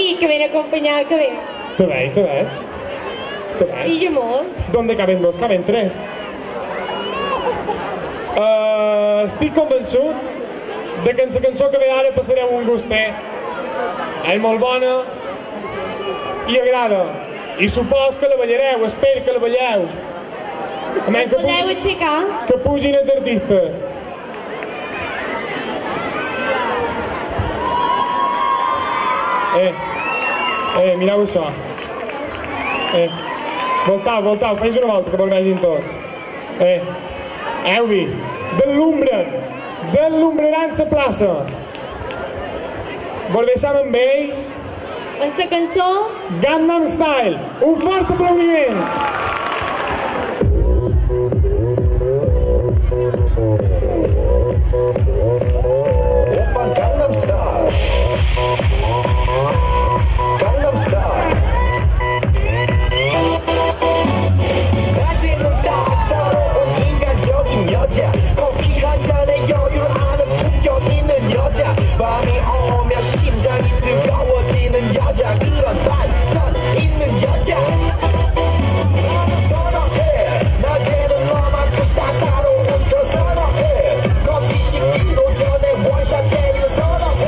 amic que viene acompanyat, que ve. Te veig. I Jamón. ¿Dónde caben dos? Caben tres. Estic convençut de que en la cançó que ve ara passarem un gustet. És molt bona i agrada. I supos que la ballareu, espero que la balleu. Podeu aixecar? Que pugin els artistes. Mireu això. Voltau, feis una volta que vos vegin tots. Heu vist? Deslumbraran la plaça. Vos deixam amb ells. En la cançó Gangnam Style. Un fort aplaudiment. Oppan Gangnam Style. Gangnam Style. 낮에는 따사로운 인간적인 여자. 커피 한 잔에 여유를 아는 품격 있는 여자. 밤이 오면 심장이 뜨거워지는 여자. 그런 반전 있는 여자. 선호해. 낮에는 너만큼 따사로운 그 선호해. 커피 식기도 전에 원샷 때리는 선호해.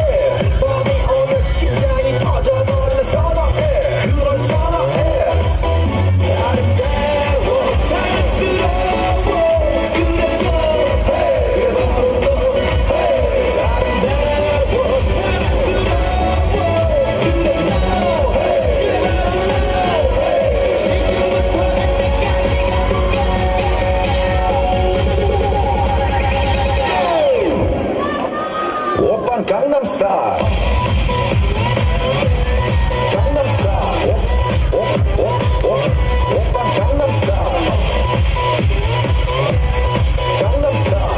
밤이 오면 심장이 터져버리는 선호해. 그런 선호해. 아름다워 사랑스러워 그래 너해 바로 너해 아름다워 사랑스러워 그래 너해 지금부터 언제까지 가볼까 오빤 강남스타일 강남스타일 오빤 강남스타일 강남스타일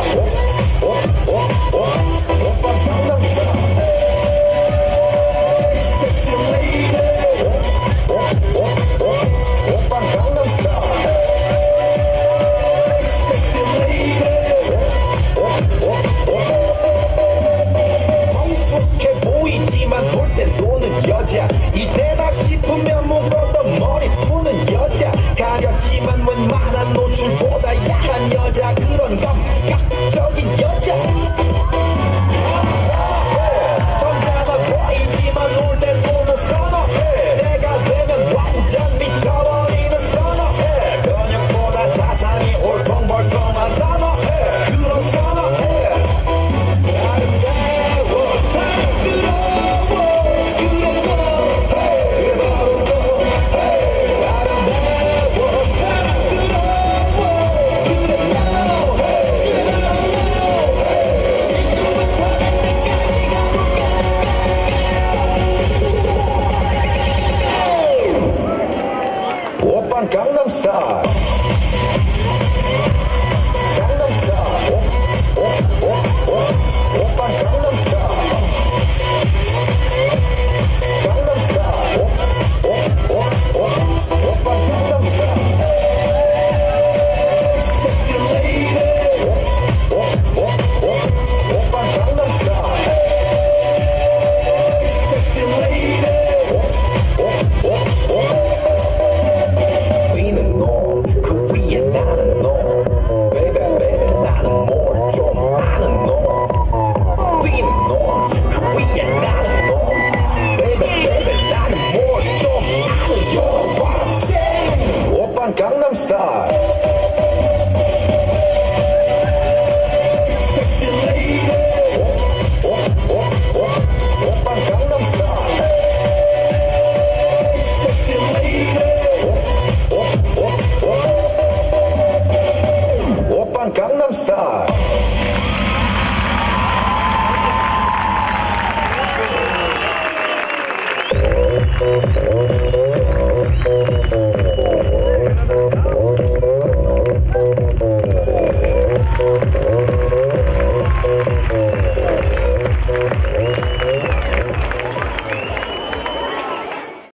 오빤 강남스타일 섹시 레이디 오빤 강남스타일 섹시 레이디 성숙해 보이지만 볼 땐 노는 여자 이때다 싶으면 묶었던 머리 푸는 여자 가렸지만 웬만한 노출보다 야한 여자 그런 감각적인 여자 점잖아 보이지만 놀 땐 보는 선호해 내가 되면 완전 미쳐버리는 선호해 근육보다 사상이 올통벌통한 선호해 그런 선호해 아름다워 사랑스러워 그런 너해 바로 너해 아름다워 사랑스러워 그래 너해 지금부터 언제까지 가볼까 오빤 강남스타일 강남스타일 오빤 강남스타일 강남스타일 오빤 강남스타일 섹시 레이디 오빤 강남스타일 섹시 레이디 위는 너, 그 위에 나는 너 Baby baby 나는 뭘 좀 아는 너 위는 너, 그 위에 나는 너 Baby baby 나는 뭘 좀 아는 You know what I'm saying 오빤 강남스타일 섹시 레이디 오빤 강남스타일 섹시 레이디 오빤 강남스타일